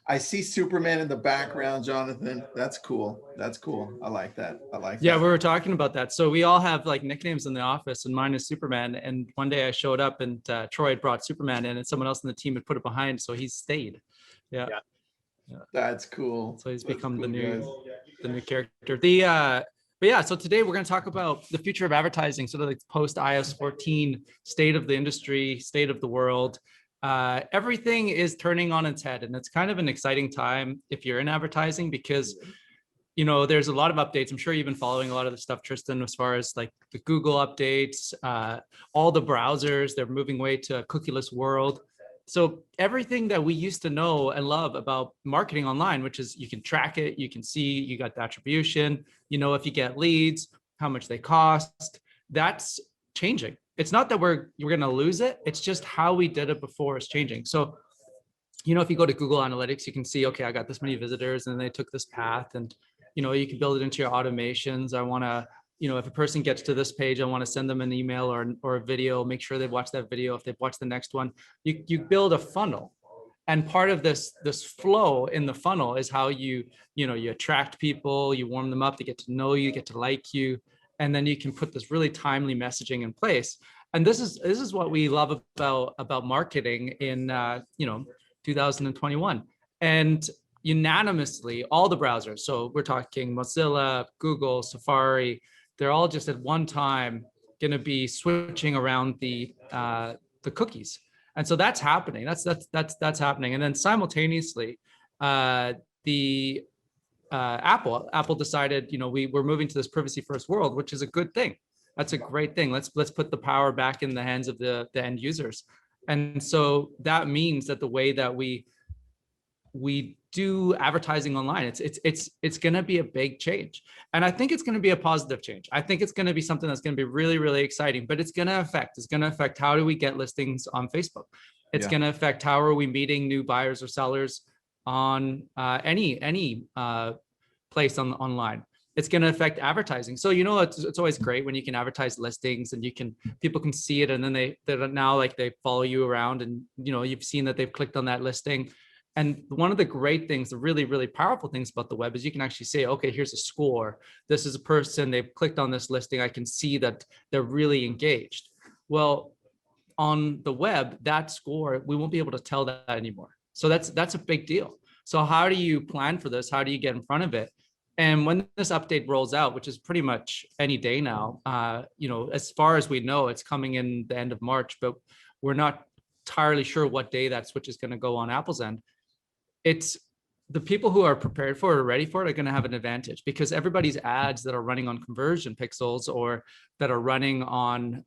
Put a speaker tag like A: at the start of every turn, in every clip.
A: I see Superman in the background, Jonathan. That's cool. That's cool. I like that. I like
B: Yeah,
A: that.
B: we were talking about that. So we all have like nicknames in the office, and mine is Superman. And one day I showed up, and Troy had brought Superman in, and someone else in the team had put it behind, so he stayed. Yeah.
A: That's cool.
B: So he's
A: That's
B: become
A: cool,
B: the new character. But yeah, so today we're going to talk about the future of advertising, sort of like post iOS 14, state of the industry, state of the world. Everything is turning on its head, and it's kind of an exciting time if you're in advertising, because there's a lot of updates. I'm sure you've been following a lot of the stuff, Tristan, as far as like the Google updates, all the browsers, they're moving way to a cookieless world. So everything that we used to know and love about marketing online, which is you can track it, you can see, you got the attribution, if you get leads, how much they cost, that's changing. It's not that we're going to lose it. It's just how we did it before is changing. So, if you go to Google Analytics, you can see, okay, I got this many visitors and they took this path, and, you can build it into your automations. I want to, if a person gets to this page, I want to send them an email or a video, make sure they've watched that video. If they've watched the next one, you build a funnel. And part of this flow in the funnel is how you attract people, you warm them up, they get to know you, get to like you, and then you can put this really timely messaging in place. And this is what we love about marketing in 2021. And unanimously, all the browsers, so we're talking Mozilla, Google, Safari, they're all just at one time going to be switching around the cookies. And so that's happening. That's happening. And then simultaneously, the Apple decided, we're moving to this privacy first world, which is a good thing. That's a great thing. Let's put the power back in the hands of the end users. And so that means that the way that we do advertising online, it's going to be a big change. And I think it's going to be a positive change. I think it's going to be something that's going to be really, really exciting, but it's going to affect how do we get listings on Facebook? It's going to affect how are we meeting new buyers or sellers on any place online. It's going to affect advertising. So, it's always great when you can advertise listings and people can see it. And then they're now like they follow you around and, you've seen that they've clicked on that listing. And one of the great things, the really, really powerful things about the web is you can actually say, okay, here's a score. This is a person, they've clicked on this listing. I can see that they're really engaged. Well, on the web, that score, we won't be able to tell that anymore. So that's a big deal. So how do you plan for this? How do you get in front of it? And when this update rolls out, which is pretty much any day now, as far as we know, it's coming in the end of March, but we're not entirely sure what day that switch is going to go on Apple's end. It's the people who are prepared for it or ready for it are going to have an advantage, because everybody's ads that are running on conversion pixels or that are running on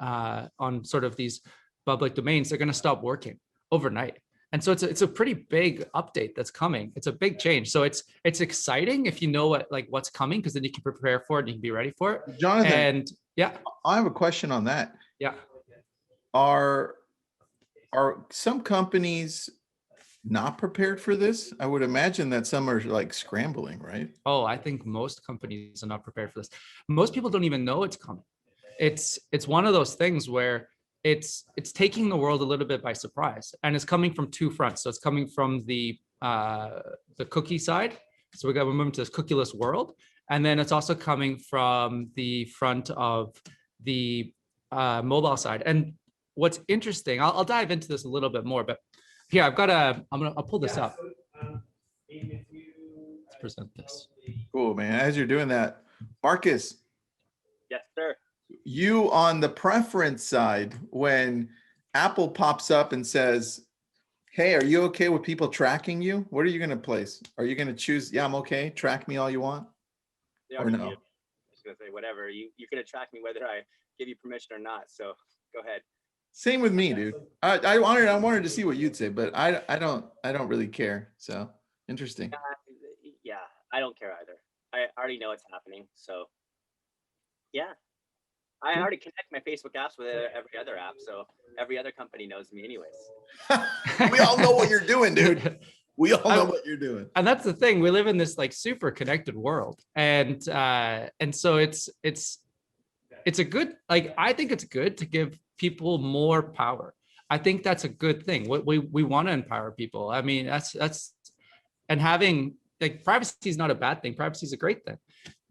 B: sort of these public domains, they're going to stop working overnight. And so it's a pretty big update that's coming. It's a big change. So it's exciting if you know what's coming, because then you can prepare for it and you can be ready for it.
A: Jonathan,
B: and yeah,
A: I have a question on that.
B: Yeah.
A: Are some companies not prepared for this? I would imagine that some are like scrambling, right?
B: Oh, I think most companies are not prepared for this. Most people don't even know it's coming. It's one of those things where it's taking the world a little bit by surprise, and it's coming from two fronts. So it's coming from the cookie side. So we're moving to this cookieless world, and then it's also coming from the front of the mobile side. And what's interesting, I'll dive into this a little bit more, but here I'll pull this up. Let's present this.
A: Cool, man. As you're doing that, Marcus.
C: Yes, sir.
A: You on the preference side, when Apple pops up and says, hey, are you okay with people tracking you? What are you going to place? Are you going to choose, yeah, I'm okay, track me all you want? Or no?
C: I'm just going to say whatever. You can track me whether I give you permission or not. So go ahead.
A: Same with me, dude. I wanted to see what you'd say, but I don't really care. So interesting.
C: Yeah, I don't care either. I already know what's happening. So yeah, I already connect my Facebook apps with every other app. So every other company knows me anyways.
A: We all know what you're doing, dude. We all know what you're doing.
B: And that's the thing. We live in this like super connected world. And so it's a good, I think it's good to give people more power. I think that's a good thing. We want to empower people. I mean, that's and having like privacy is not a bad thing. Privacy is a great thing.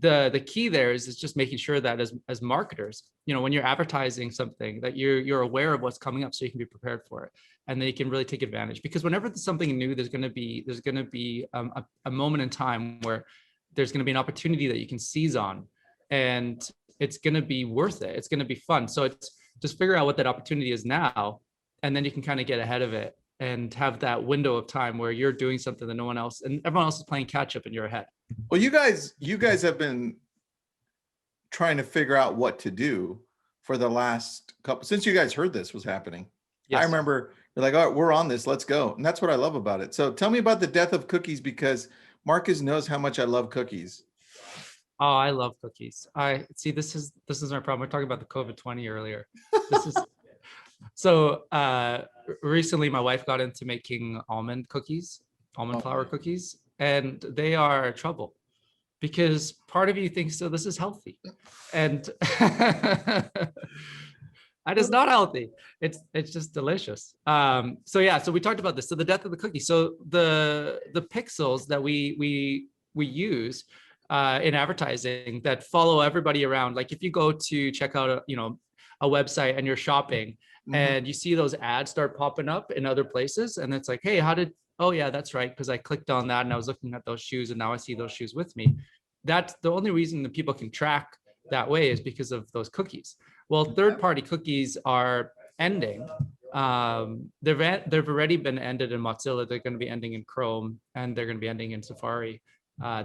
B: The key there is just making sure that as marketers, when you're advertising something, that you're aware of what's coming up so you can be prepared for it, and then you can really take advantage. Because whenever there's something new, there's going to be a moment in time where there's going to be an opportunity that you can seize on, and it's going to be worth it. It's going to be fun. So it's just figure out what that opportunity is now, and then you can kind of get ahead of it and have that window of time where you're doing something that no one else and everyone else is playing catch up and you're ahead.
A: Well, you guys have been trying to figure out what to do for the last couple, since you guys heard this was happening. Yes. I remember you're like, all right, we're on this, let's go. And that's what I love about it. So tell me about the death of cookies, because Marcus knows how much I love cookies.
B: Oh, I love cookies. I see. This is my problem. We're talking about the COVID-20 earlier. This is so recently my wife got into making almond flour cookies, and they are trouble because part of you thinks, so this is healthy, and and it's not healthy. It's just delicious. So we talked about this. So the death of the cookie. So the pixels that we use in advertising that follow everybody around. Like if you go to check out a website and you're shopping, and you see those ads start popping up in other places, and it's like, hey, oh yeah, that's right, because I clicked on that and I was looking at those shoes and now I see those shoes with me. That's the only reason that people can track that way, is because of those cookies. Well, third-party cookies are ending. They've already been ended in Mozilla. They're going to be ending in Chrome, and they're going to be ending in Safari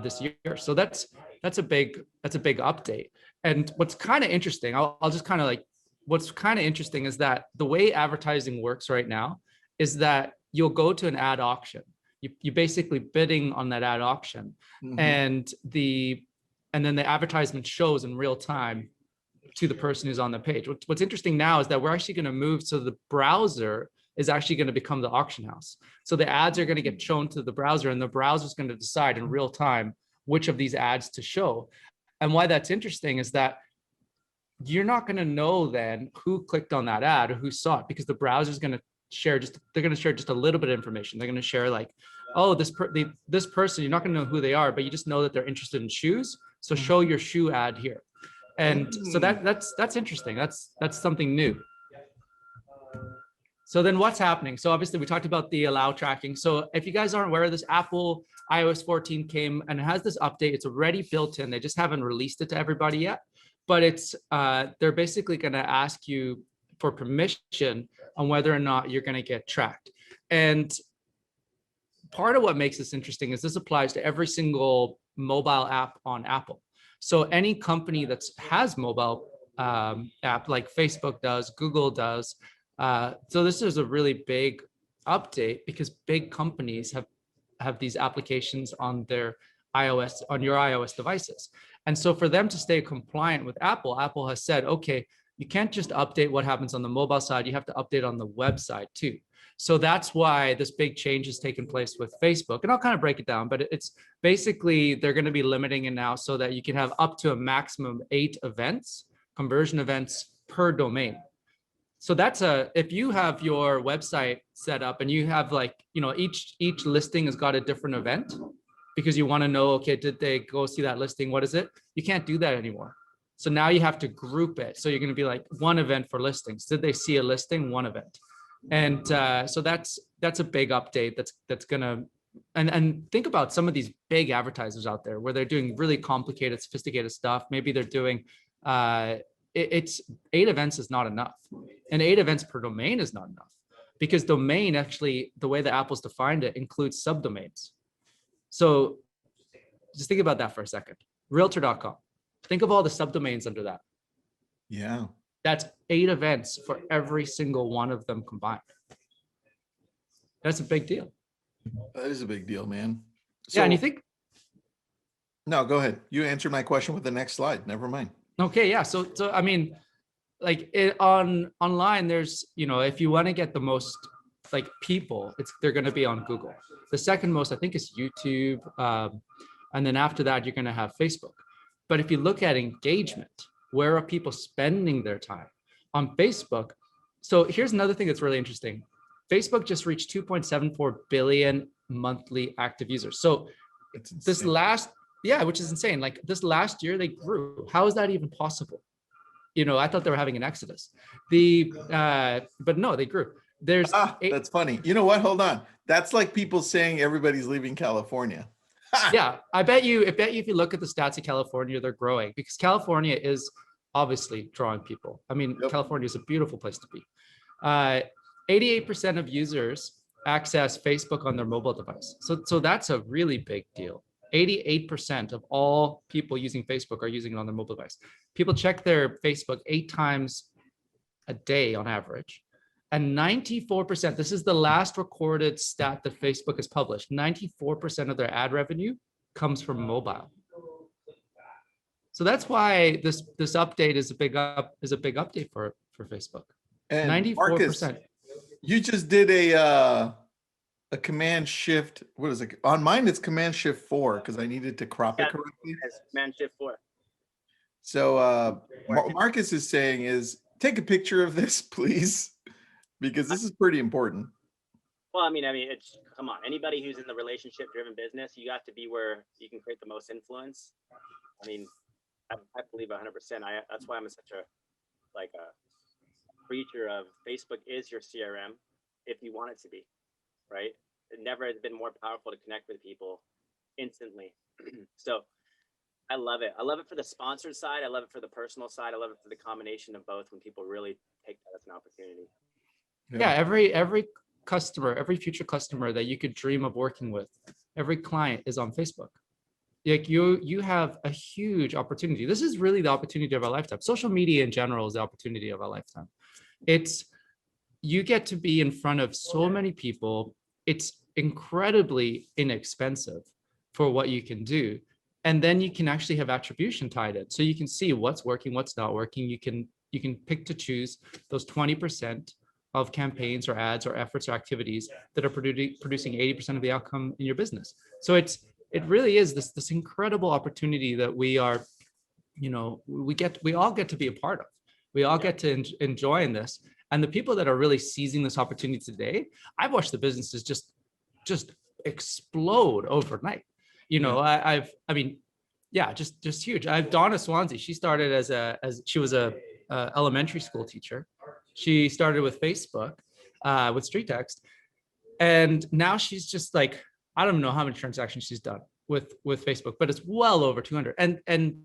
B: this year. So that's a big update. And what's kind of interesting, I'll just kind of like, what's kind of interesting is that the way advertising works right now is that you'll go to an ad auction. You basically bidding on that ad auction, and then the advertisement shows in real time to the person who's on the page. What's interesting now is that we're actually going to move, so the browser is actually going to become the auction house. So the ads are going to get shown to the browser, and the browser is going to decide in real time which of these ads to show. And why that's interesting is that you're not going to know then who clicked on that ad or who saw it, because the browser is going to share just a little bit of information. They're going to share like, oh, this person, you're not going to know who they are, but you just know that they're interested in shoes. So show your shoe ad here. And so that's interesting. That's something new. So then what's happening? So obviously we talked about the allow tracking. So if you guys aren't aware of this, Apple iOS 14 came and it has this update. It's already built in. They just haven't released it to everybody yet. But it's they're basically going to ask you for permission on whether or not you're going to get tracked. And part of what makes this interesting is this applies to every single mobile app on Apple. So any company that has mobile app like Facebook does, Google does. So this is a really big update because big companies have these applications on your iOS devices. And so for them to stay compliant with Apple, Apple has said, okay, you can't just update what happens on the mobile side, you have to update on the website too. So that's why this big change has taken place with Facebook. And I'll kind of break it down, but it's basically, they're going to be limiting it now so that you can have up to a maximum 8 events, conversion events per domain. So that's if you have your website set up and you have like, each listing has got a different event because you want to know, okay, did they go see that listing? What is it? You can't do that anymore. So now you have to group it. So you're going to be like one event for listings. Did they see a listing? One event. And so that's a big update that's going to, and think about some of these big advertisers out there where they're doing really complicated, sophisticated stuff. Maybe they're doing, it's 8 events is not enough. And 8 events per domain is not enough because domain actually, the way that Apple's defined it, includes subdomains. So just think about that for a second. Realtor.com. Think of all the subdomains under that.
A: Yeah.
B: That's 8 events for every single one of them combined. That's a big deal.
A: That is a big deal, man. So,
B: yeah, and you think?
A: No, go ahead. You answered my question with the next slide. Never mind.
B: Okay, yeah. So I mean, like online, there's, if you want to get the most like people, they're going to be on Google. The second most, I think, is YouTube, and then after that, you're going to have Facebook. But if you look at engagement, where are people spending their time? On Facebook. So here's another thing that's really interesting. Facebook just reached 2.74 billion monthly active users. So
A: It's
B: this
A: insane.
B: last, yeah, which is insane. Like this last year they grew. How is that even possible? You know, I thought they were having an exodus. But no, they grew. There's
A: That's funny. You know what? Hold on. That's like people saying everybody's leaving California.
B: yeah, I bet you if you look at the stats of California, they're growing because California is obviously drawing people. I mean,
A: Yep.
B: California is a beautiful place to be. 88% of users access Facebook on their mobile device. So that's a really big deal. 88% of all people using Facebook are using it on their mobile device. People check their Facebook 8 times a day on average. And 94%, this is the last recorded stat that Facebook has published, 94% of their ad revenue comes from mobile. So that's why this update is a big update for Facebook.
A: And
B: 94%.
A: Marcus, you just did a Command Shift. What is it? On mine, it's Command Shift 4 because I needed to crop it correctly.
C: Yes, Command Shift 4.
A: So Marcus is saying is take a picture of this, please, because this is pretty important.
C: Well, I mean, it's, come on, anybody who's in the relationship-driven business, you have to be where you can create the most influence. I mean, I believe 100%. That's why I'm such a preacher of Facebook is your CRM if you want it to be, right? It never has been more powerful to connect with people instantly. So I love it. I love it for the sponsored side. I love it for the personal side. I love it for the combination of both when people really take that as an opportunity.
B: Yeah, every customer, every future customer that you could dream of working with, every client is on Facebook. Like you have a huge opportunity. This is really the opportunity of our lifetime. Social media in general is the opportunity of our lifetime. You get to be in front of so many people. It's incredibly inexpensive for what you can do. And then you can actually have attribution tied in. So you can see what's working, what's not working. You can pick to choose those 20% of campaigns or ads or efforts or activities that are producing 80% of the outcome in your business. So it really is this incredible opportunity that we are, we all get to be a part of. We all get to enjoy in this. And the people that are really seizing this opportunity today, I've watched the businesses just explode overnight. Just huge. I have Donna Swansea. She started she was a elementary school teacher. She started with Facebook, with StreetText, and now she's just like, I don't know how many transactions she's done with Facebook, but it's well over 200. And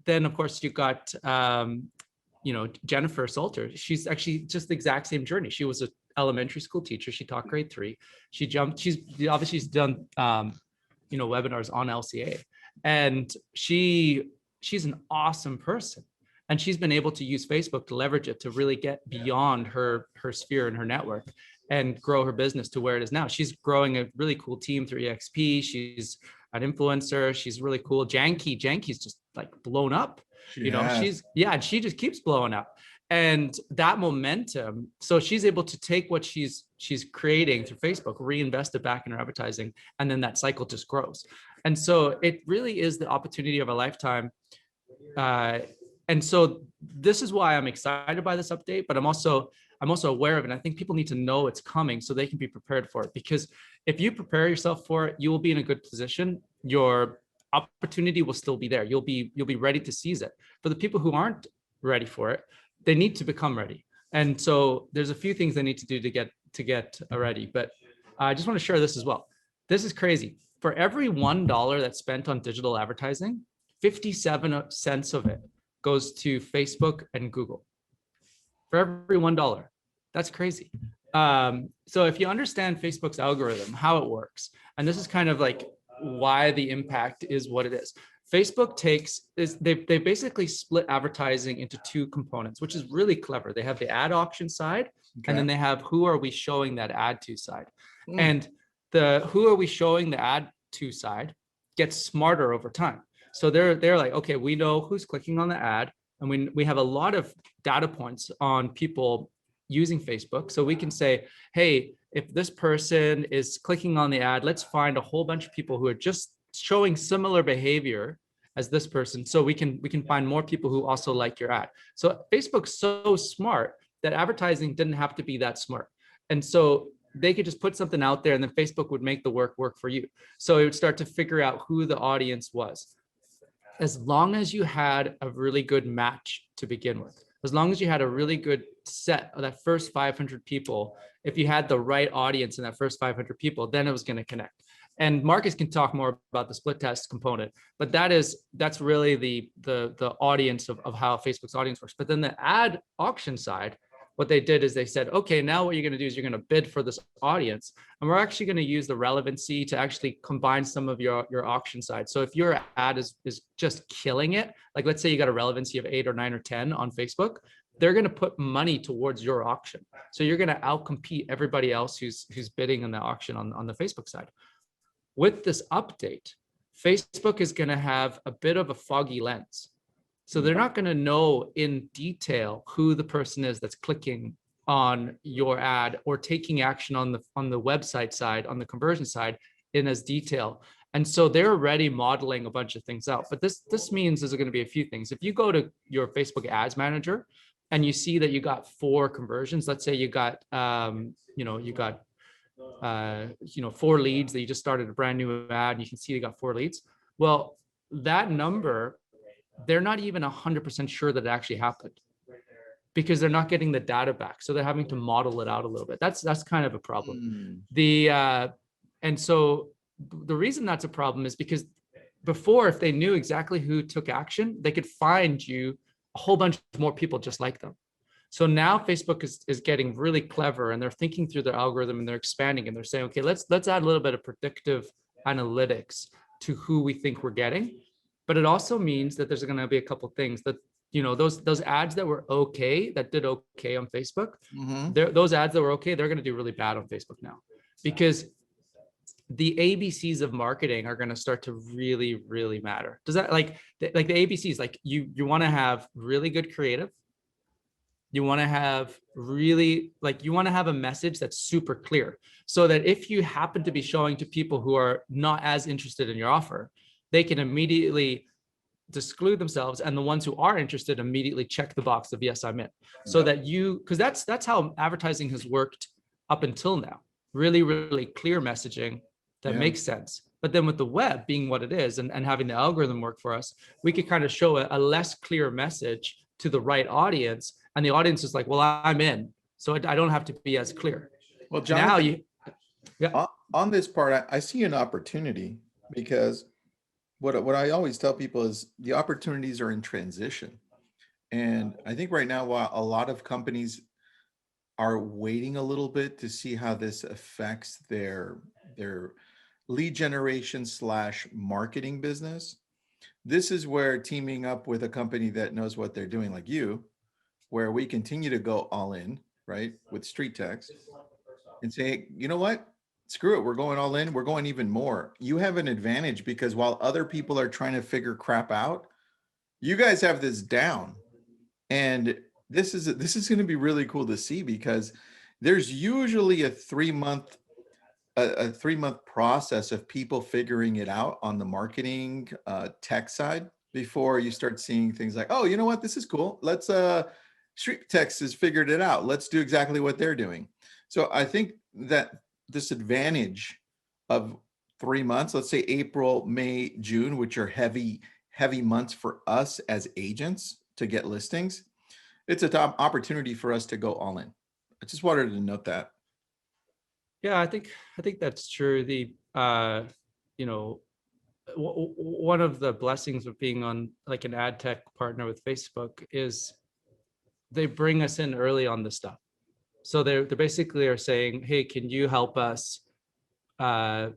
B: then of course you got Jennifer Salter. She's actually just the exact same journey. She was an elementary school teacher. She taught grade 3. She's done webinars on LCA, and she's an awesome person. And she's been able to use Facebook to leverage it to really get beyond her sphere and her network and grow her business to where it is now. She's growing a really cool team through EXP. She's an influencer. She's really cool. Janky's just like blown up. And she just keeps blowing up. And that momentum, so she's able to take what she's creating through Facebook, reinvest it back in her advertising, and then that cycle just grows. And so it really is the opportunity of a lifetime. And so this is why I'm excited by this update, but I'm also aware of it. And I think people need to know it's coming so they can be prepared for it. Because if you prepare yourself for it, you will be in a good position. Your opportunity will still be there. You'll be ready to seize it. For the people who aren't ready for it, they need to become ready. And so there's a few things they need to do to get ready. But I just want to share this as well. This is crazy. For every $1 that's spent on digital advertising, 57 cents of it goes to Facebook and Google. For every $1. That's crazy. So if you understand Facebook's algorithm, how it works, and this is kind of like why the impact is what it is. Facebook they basically split advertising into 2 components, which is really clever. They have the ad auction side, and then they have who are we showing that ad to side. And the who are we showing the ad to side gets smarter over time. So they're like, okay, we know who's clicking on the ad, and we have a lot of data points on people using Facebook. So we can say, hey, if this person is clicking on the ad, let's find a whole bunch of people who are just showing similar behavior as this person. So we can find more people who also like your ad. So Facebook's so smart that advertising didn't have to be that smart. And so they could just put something out there and then Facebook would make the work for you. So it would start to figure out who the audience was. As long as you had a really good match to begin with, as long as you had a really good set of that first 500 people, if you had the right audience in that first 500 people, then it was going to connect. And Marcus can talk more about the split test component, but that's really the audience of how Facebook's audience works. But then the ad auction side, what they did is they said, okay, now what you're going to do is you're going to bid for this audience, and we're actually going to use the relevancy to actually combine some of your auction side. So if your ad is just killing it, like let's say you got a relevancy of 8 or 9 or 10 on Facebook, they're going to put money towards your auction. So you're going to outcompete everybody else who's bidding in the auction on the Facebook side. With this update, Facebook is going to have a bit of a foggy lens. So they're not going to know in detail who the person is that's clicking on your ad or taking action on the website side, on the conversion side in as detail. And so they're already modeling a bunch of things out. But this means there's going to be a few things. If you go to your Facebook Ads Manager and you see that you got 4 conversions, let's say you got 4 leads that you just started a brand new ad and you can see you got 4 leads. Well, that number, they're not even 100% sure that it actually happened because they're not getting the data back. So they're having to model it out a little bit. That's kind of a problem. And so the reason that's a problem is because before, if they knew exactly who took action, they could find you a whole bunch more people just like them. So now Facebook is getting really clever, and they're thinking through their algorithm and they're expanding, and they're saying, okay, let's add a little bit of predictive analytics to who we think we're getting. But it also means that there's going to be a couple of things that, those ads that were okay, that did okay on Facebook, those ads that were okay, they're going to do really bad on Facebook now, because the ABCs of marketing are going to start to really, really matter. Does that like the ABCs, like you want to have really good creative. You want to have a message that's super clear, so that if you happen to be showing to people who are not as interested in your offer, they can immediately exclude themselves, and the ones who are interested immediately check the box of yes, I'm in. So that because that's how advertising has worked up until now. Really, really clear messaging that makes sense. But then with the web being what it is, and having the algorithm work for us, we could kind of show a less clear message to the right audience, and the audience is like, well, I'm in, so I don't have to be as clear.
A: Well, Jonathan, on this part, I see an opportunity, because what I always tell people is the opportunities are in transition. And I think right now, while a lot of companies are waiting a little bit to see how this affects their lead generation / marketing business, this is where teaming up with a company that knows what they're doing, like you, where we continue to go all in, right, with StreetText, and say, you know what? Screw it. We're going all in. We're going even more. You have an advantage, because while other people are trying to figure crap out, you guys have this down. And this is going to be really cool to see, because there's usually a 3-month process of people figuring it out on the marketing tech side before you start seeing things like, oh, you know what? This is cool. Let's StreetText has figured it out. Let's do exactly what they're doing. So I think that this advantage of 3 months, let's say April, May, June, which are heavy months for us as agents to get listings, it's a top opportunity for us to go all in. I just wanted to note that.
B: Yeah, I think that's true. One of the blessings of being on like an ad tech partner with Facebook is they bring us in early on this stuff. So they basically are saying, hey, can you help us, R&D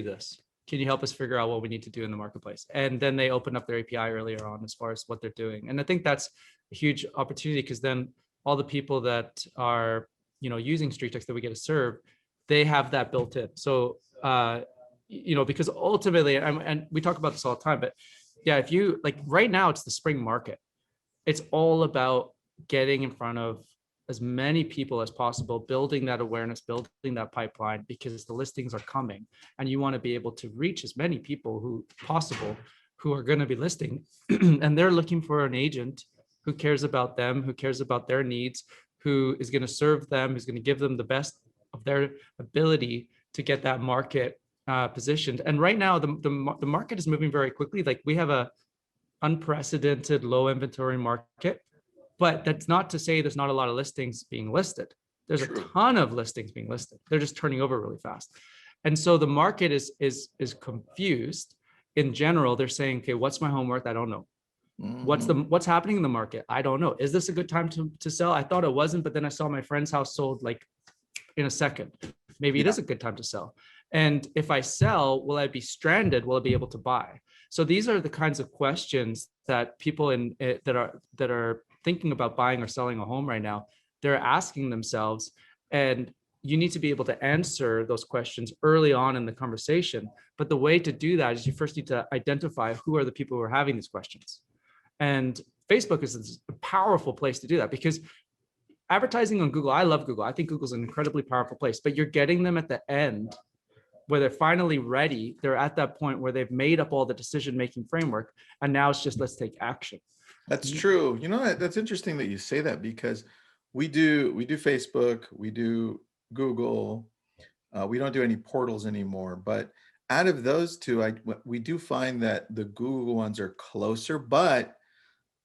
B: this? Can you help us figure out what we need to do in the marketplace? And then they open up their API earlier on as far as what they're doing. And I think that's a huge opportunity, because then all the people that are, using StreetText that we get to serve, they have that built in. So, because ultimately, and we talk about this all the time, but yeah, if you like right now, it's the spring market. It's all about getting in front of as many people as possible, building that awareness, building that pipeline, because the listings are coming, and you want to be able to reach as many people who possible who are going to be listing, and they're looking for an agent who cares about them, who cares about their needs, who is going to serve them, who's going to give them the best their ability to get that market positioned. And right now, the market is moving very quickly. Like we have a unprecedented low inventory market, but that's not to say there's not a lot of listings being listed. There's a ton of listings being listed. They're just turning over really fast. And so the market is confused. In general, they're saying, okay, what's my home worth? I don't know. What's happening in the market? I don't know. Is this a good time to sell? I thought it wasn't, but then I saw my friend's house sold like in a second. Maybe it is a good time to sell. And if I sell, will I be stranded? Will I be able to buy? So these are the kinds of questions that people that are thinking about buying or selling a home right now, they're asking themselves. And you need to be able to answer those questions early on in the conversation. But the way to do that is you first need to identify who are the people who are having these questions. And Facebook is a powerful place to do that, because advertising on Google, I love Google. I think Google's an incredibly powerful place, but you're getting them at the end where they're finally ready. They're at that point where they've made up all the decision-making framework. And now it's just, let's take action.
A: That's true. You know, that's interesting that you say that, because we do Facebook, we do Google, we don't do any portals anymore. But out of those two, we do find that the Google ones are closer, but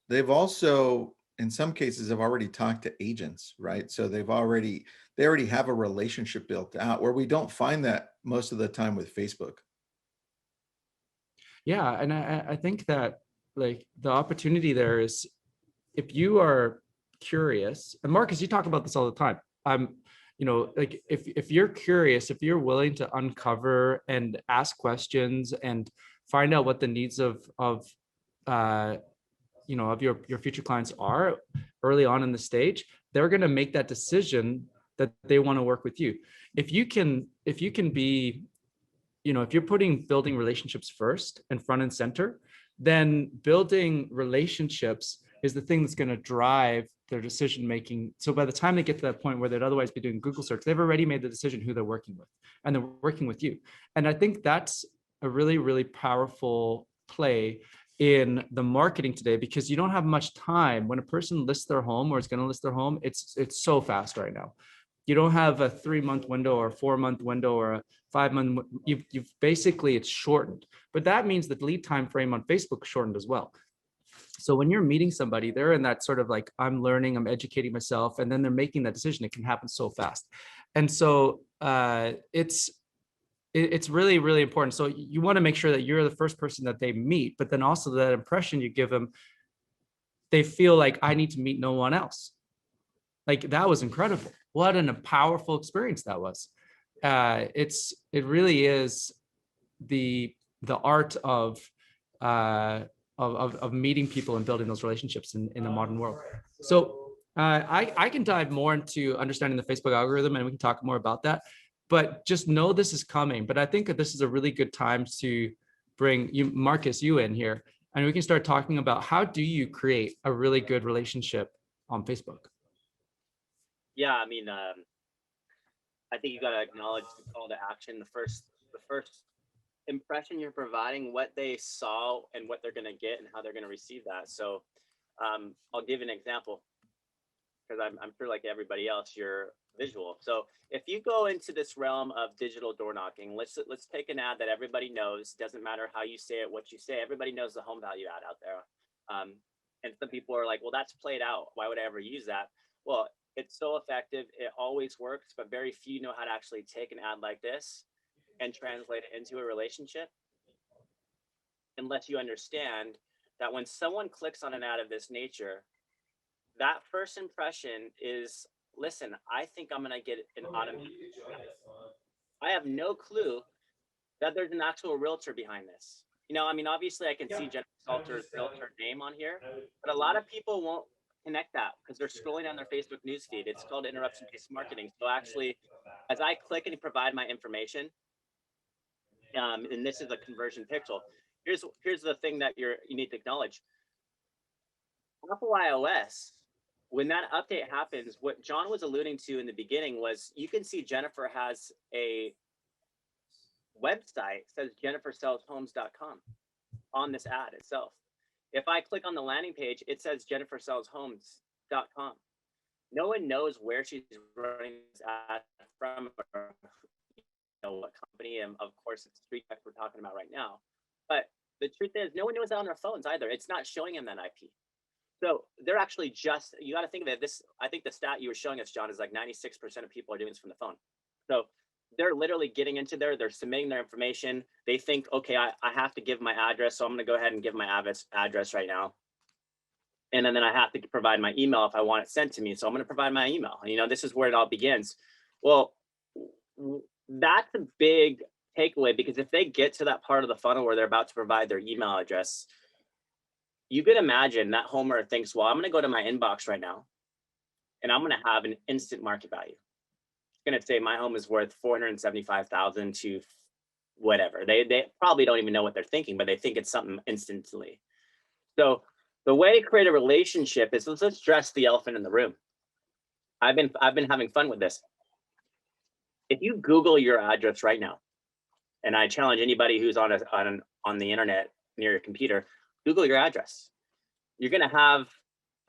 A: they've also, in some cases, have already talked to agents, right? So they already have a relationship built out, where we don't find that most of the time with Facebook.
B: Yeah, and I think that like the opportunity there is, if you are curious, and Marcus, you talk about this all the time. You know, like if you're curious, if you're willing to uncover and ask questions and find out what the needs of you know, of your future clients are early on in the stage, they're going to make that decision that they want to work with you. If you can be, you know, if you're putting building relationships first and front and center, then building relationships is the thing that's going to drive their decision making. So by the time they get to that point where they'd otherwise be doing Google search, they've already made the decision who they're working with, and they're working with you. And I think that's a really, really powerful play in the marketing today, because you don't have much time. When a person lists their home or is going to list their home, it's so fast right now. You don't have a 3-month window or a 4-month window or a 5-month. You've basically, it's shortened. But that means that the lead time frame on Facebook shortened as well. So when you're meeting somebody, they're in that sort of like, I'm learning, I'm educating myself, and then they're making that decision. It can happen so fast. And so it's really, really important. So you want to make sure that you're the first person that they meet, but then also that impression you give them, they feel like, I need to meet no one else. Like, that was incredible. What a powerful experience that was. It really is the art of meeting people and building those relationships in the modern world. So I can dive more into understanding the Facebook algorithm, and we can talk more about that. But just know this is coming. But I think that this is a really good time to bring you, Marcus, you in here, and we can start talking about how do you create a really good relationship on Facebook.
C: Yeah, I mean, I think you got to acknowledge the call to action. The first impression you're providing, what they saw and what they're going to get and how they're going to receive that. So I'll give an example, because I'm sure like everybody else, you're visual. So if you go into this realm of digital door knocking, let's take an ad that everybody knows. Doesn't matter how you say it, what you say, everybody knows the home value ad out there. And some people are like, well, that's played out. Why would I ever use that? Well, it's so effective. It always works, but very few know how to actually take an ad like this and translate it into a relationship, unless you understand that when someone clicks on an ad of this nature, that first impression is, listen, I think I'm going to get an automated. I have no clue that there's an actual realtor behind this. You know, I mean, obviously I can see Jennifer Salter's realtor name on here, but a lot of people won't connect that because they're scrolling down their Facebook newsfeed. It's called interruption-based marketing. So actually, as I click and provide my information, and this is a conversion pixel, here's the thing that you need to acknowledge. Apple iOS, when that update happens, what John was alluding to in the beginning was, you can see Jennifer has a website, says jennifersellshomes.com on this ad itself. If I click on the landing page, it says jennifersellshomes.com. No one knows where she's running this ad from, or what company. And of course, it's StreetTech we're talking about right now. But the truth is, no one knows that on their phones either. It's not showing them that IP. So they're actually just, you got to think of it. This, I think the stat you were showing us, John, is like 96% of people are doing this from the phone. So they're literally getting into there. They're submitting their information. They think, okay, I have to give my address. So I'm going to go ahead and give my address right now. And then I have to provide my email if I want it sent to me. So I'm going to provide my email. You know, this is where it all begins. Well, that's a big takeaway, because if they get to that part of the funnel where they're about to provide their email address, you could imagine that homeowner thinks, well, I'm going to go to my inbox right now and I'm going to have an instant market value. It's going to say my home is worth 475,000 to whatever. They probably don't even know what they're thinking, but they think it's something instantly. So the way to create a relationship is, let's address the elephant in the room. I've been having fun with this. If you Google your address right now, and I challenge anybody who's on the internet near your computer, Google your address. You're going to have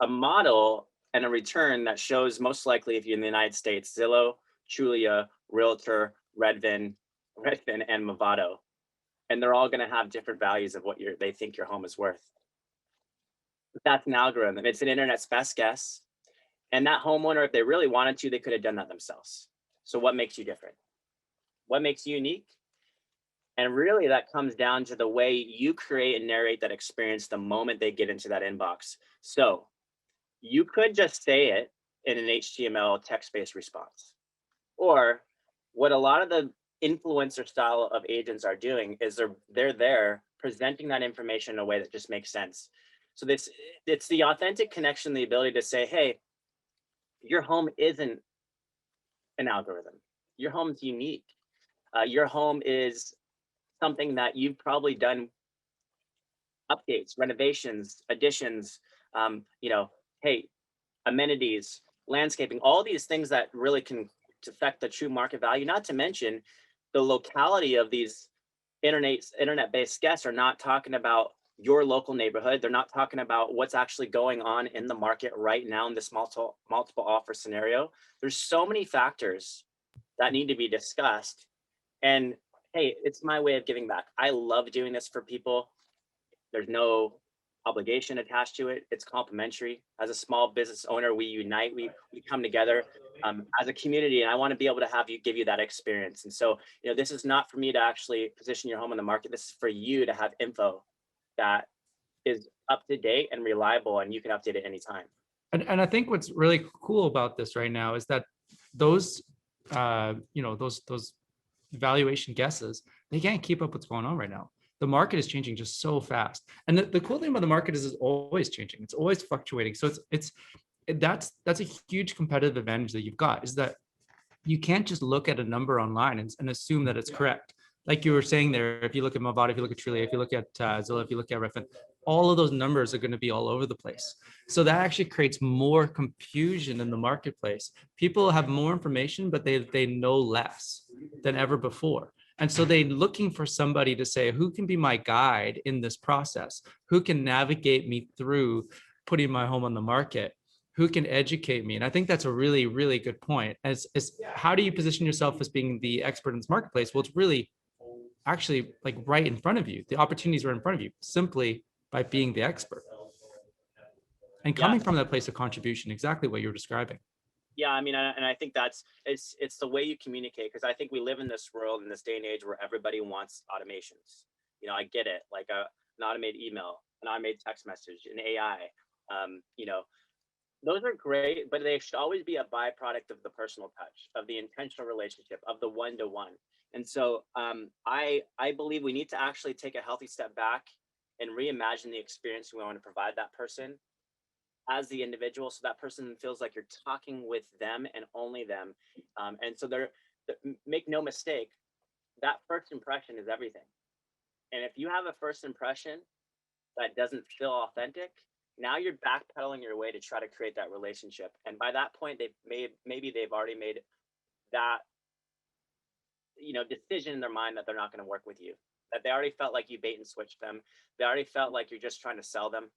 C: a model and a return that shows, most likely, if you're in the United States, Zillow, Trulia, Realtor, Redfin, and Movado. And they're all going to have different values of what they think your home is worth. But that's an algorithm. It's an internet's best guess. And that homeowner, if they really wanted to, they could have done that themselves. So what makes you different? What makes you unique? And really, that comes down to the way you create and narrate that experience the moment they get into that inbox. So you could just say it in an HTML text-based response. Or what a lot of the influencer style of agents are doing is they're there presenting that information in a way that just makes sense. So it's the authentic connection, the ability to say, hey, your home isn't an algorithm. Your home's unique. Your home is something that you've probably done updates, renovations, additions, hey, amenities, landscaping, all these things that really can affect the true market value. Not to mention the locality of these internet-based guests are not talking about your local neighborhood. They're not talking about what's actually going on in the market right now in this multiple offer scenario. There's so many factors that need to be discussed. And hey, it's my way of giving back. I love doing this for people. There's no obligation attached to it. It's complimentary. As a small business owner, we unite, we come together as a community, and I want to be able to give you that experience. And so, this is not for me to actually position your home in the market. This is for you to have info that is up to date and reliable, and you can update it anytime.
B: And I think what's really cool about this right now is that those valuation guesses, they can't keep up what's going on right now. The market is changing just so fast. And the cool thing about the market is it's always changing. It's always fluctuating. So that's a huge competitive advantage that you've got, is that you can't just look at a number online and assume that it's correct. Like you were saying there, if you look at Movado, if you look at Trulia, if you look at Zillow, if you look at Redfin, all of those numbers are going to be all over the place. So that actually creates more confusion in the marketplace. People have more information, but they know less than ever before. And so they're looking for somebody to say, who can be my guide in this process? Who can navigate me through putting my home on the market? Who can educate me? And I think that's a really, really good point. As how do you position yourself as being the expert in this marketplace? Well, it's really actually like right in front of you. The opportunities are in front of you simply by being the expert and coming from that place of contribution, exactly what you're describing.
C: Yeah, I mean, and I think it's the way you communicate, because I think we live in this world, in this day and age, where everybody wants automations. I get it, like an automated email, an automated text message, an AI. Those are great, but they should always be a byproduct of the personal touch, of the intentional relationship, of the one-to-one. And so I believe we need to actually take a healthy step back and reimagine the experience we want to provide that person as the individual, so that person feels like you're talking with them and only them. And so make no mistake, that first impression is everything. And if you have a first impression that doesn't feel authentic, now you're backpedaling your way to try to create that relationship. And by that point, maybe they've already made that decision in their mind that they're not going to work with you, that they already felt like you bait and switched them. They already felt like you're just trying to sell them.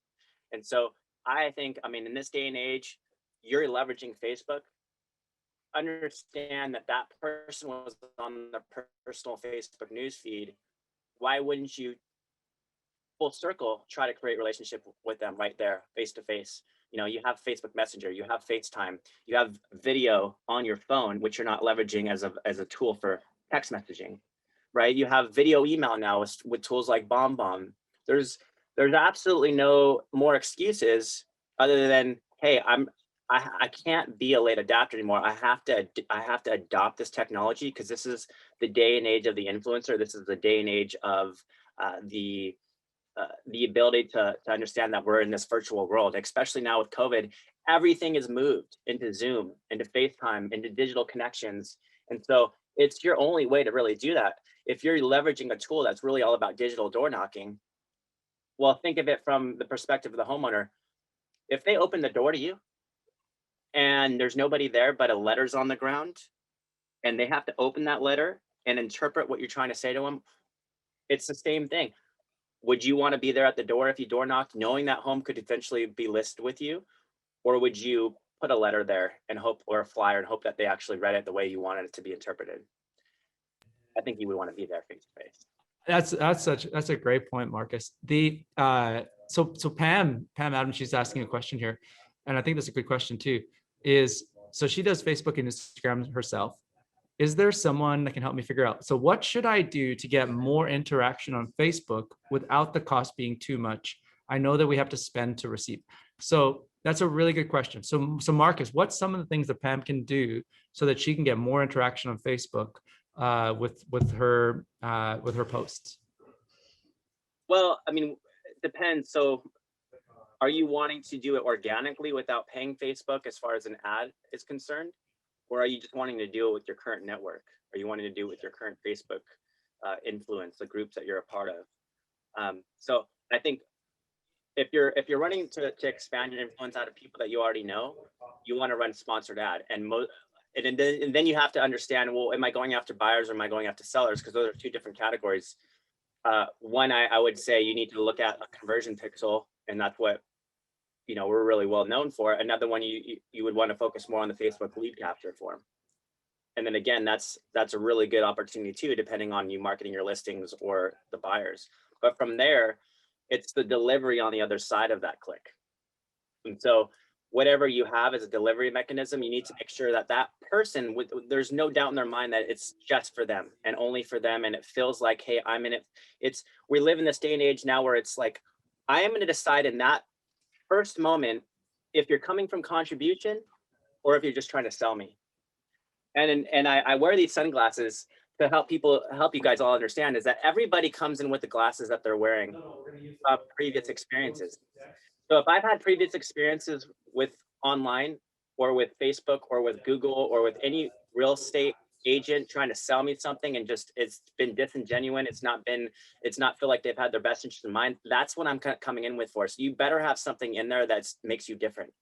C: And so I think, in this day and age, you're leveraging Facebook, understand that that person was on the personal Facebook newsfeed. Why wouldn't you full circle try to create relationship with them right there, face to face? You know, you have Facebook Messenger, you have FaceTime, you have video on your phone, which you're not leveraging as a tool for text messaging, right? You have video email now with tools like BombBomb. There's absolutely no more excuses other than, hey, I can't be a late adapter anymore. I have to adopt this technology because this is the day and age of the influencer. This is the day and age of the ability to understand that we're in this virtual world, especially now with COVID. Everything is moved into Zoom, into FaceTime, into digital connections. And so it's your only way to really do that. If you're leveraging a tool that's really all about digital door knocking, well, think of it from the perspective of the homeowner. If they open the door to you and there's nobody there, but a letter's on the ground, and they have to open that letter and interpret what you're trying to say to them, it's the same thing. Would you want to be there at the door if you door knocked, knowing that home could eventually be listed with you? Or would you put a letter there and hope, or a flyer, and hope that they actually read it the way you wanted it to be interpreted? I think you would want to be there face to face.
B: That's a great point, Marcus. So Pam Adams, she's asking a question here, and I think that's a good question too. So she does Facebook and Instagram herself. Is there someone that can help me figure out? So what should I do to get more interaction on Facebook without the cost being too much? I know that we have to spend to receive. So that's a really good question. So Marcus, what's some of the things that Pam can do so that she can get more interaction on Facebook with her posts?
C: Well, I mean, it depends. So are you wanting to do it organically without paying Facebook as far as an ad is concerned? Or are you just wanting to do it with your current network? Are you wanting to do it with your current Facebook influence, the groups that you're a part of? So I think if you're running to expand your influence out of people that you already know, you want to run sponsored ad. And then you have to understand, well, am I going after buyers or am I going after sellers? Because those are two different categories. One, I would say you need to look at a conversion pixel, and that's what we're really well known for. Another one, you would want to focus more on the Facebook lead capture form. And then again, that's a really good opportunity too, depending on you marketing your listings or the buyers. But from there, it's the delivery on the other side of that click. And so whatever you have as a delivery mechanism, you need to make sure that that person, there's no doubt in their mind that it's just for them and only for them. And it feels like, hey, I'm in it. We live in this day and age now where it's like, I am going to decide in that first moment if you're coming from contribution or if you're just trying to sell me. And I wear these sunglasses to help you guys all understand, is that everybody comes in with the glasses that they're wearing of previous experiences. So if I've had previous experiences with online or with Facebook or with Google or with any real estate agent trying to sell me something and just it's been disingenuous, it's not feel like they've had their best interest in mind, that's what I'm coming in with for. So you better have something in there that makes you different,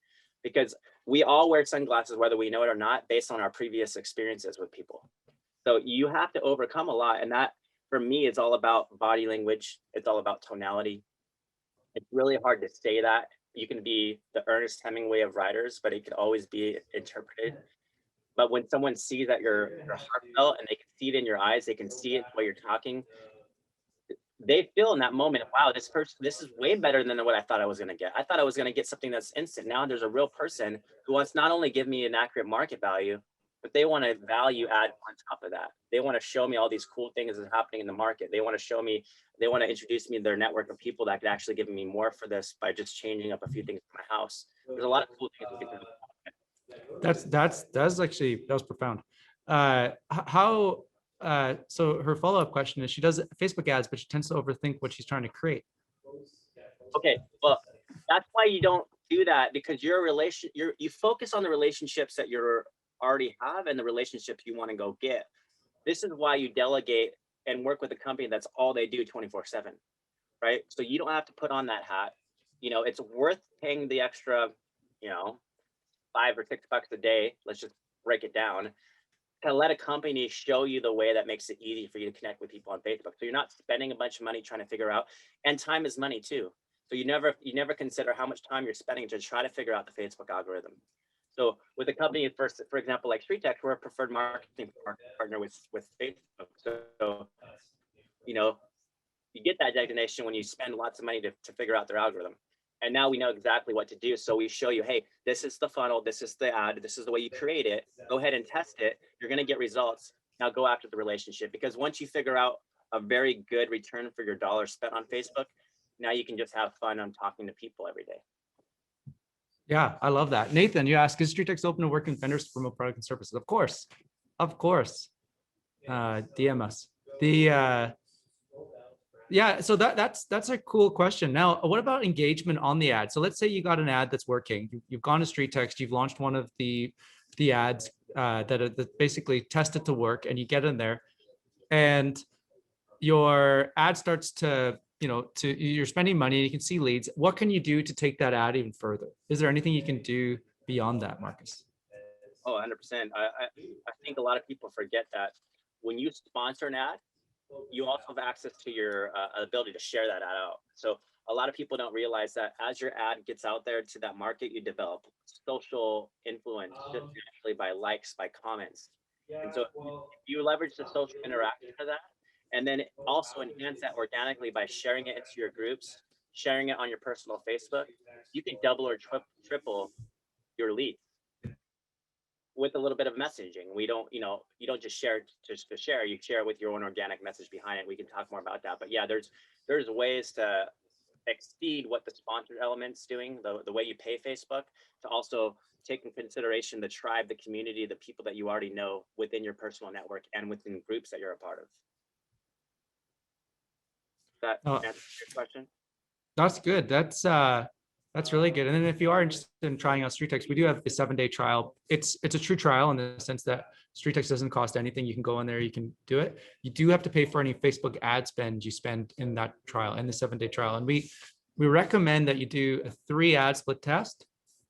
C: because we all wear sunglasses whether we know it or not based on our previous experiences with people. So you have to overcome a lot, and that for me is all about body language. It's all about tonality. It's really hard to say that. You can be the Ernest Hemingway of writers, but it could always be interpreted. But when someone sees that you're heartfelt and they can see it in your eyes, they can see it while you're talking, they feel in that moment, wow, this is way better than what I thought I was going to get. I thought I was going to get something that's instant. Now there's a real person who wants not only give me an accurate market value, but they want to value add on top of that. They want to show me all these cool things that are happening in the market. They want to introduce me to their network of people that could actually give me more for this by just changing up a few things in my house. There's a lot of cool things we can do.
B: That was profound. So her follow-up question is, she does Facebook ads, but she tends to overthink what she's trying to create.
C: Okay, well, that's why you don't do that, because you focus on the relationships that you already have and the relationships you want to go get. This is why you delegate and work with a company that's all they do 24/7, right? So you don't have to put on that hat. It's worth paying the extra, $5 or $6 a day. Let's just break it down, to let a company show you the way that makes it easy for you to connect with people on Facebook. So you're not spending a bunch of money trying to figure out, and time is money too. So you never consider how much time you're spending to try to figure out the Facebook algorithm. So with a company, for example, like StreetText, we're a preferred marketing partner with Facebook. So, you know, you get that designation when you spend lots of money to figure out their algorithm. And now we know exactly what to do. So we show you, hey, this is the funnel, this is the ad, this is the way you create it. Go ahead and test it. You're going to get results. Now go after the relationship, because once you figure out a very good return for your dollar spent on Facebook, now you can just have fun on talking to people every day.
B: Yeah, I love that. Nathan, you ask, is StreetText open to working with vendors to promote product and services? Of course. Of course. DM us. Yeah, so that's a cool question. Now, what about engagement on the ad? So let's say you got an ad that's working. You've gone to StreetText, you've launched one of the ads that basically tested to work, and you get in there, and your ad starts to, you're spending money, you can see leads. What can you do to take that ad even further? Is there anything you can do beyond that, Marcus?
C: Oh, 100%. I think a lot of people forget that when you sponsor an ad, you also have access to your ability to share that ad out. So a lot of people don't realize that as your ad gets out there to that market, you develop social influence just naturally by likes, by comments. And so if you leverage the social interaction of that, and then also enhance that organically by sharing it into your groups, sharing it on your personal Facebook, you can double or triple your leads with a little bit of messaging. We don't, you don't just share just to share, you share with your own organic message behind it. We can talk more about that. But yeah, there's ways to exceed what the sponsored element's doing, the way you pay Facebook, to also take in consideration the tribe, the community, the people that you already know within your personal network and within groups that you're a part of. That answer your question?
B: That's good. That's really good. And then if you are interested in trying out StreetText, we do have a 7-day trial. It's a true trial in the sense that StreetText doesn't cost anything. You can go in there, you can do it. You do have to pay for any Facebook ad spend you spend in that trial, in the 7-day trial. And we recommend that you do a 3 ad split test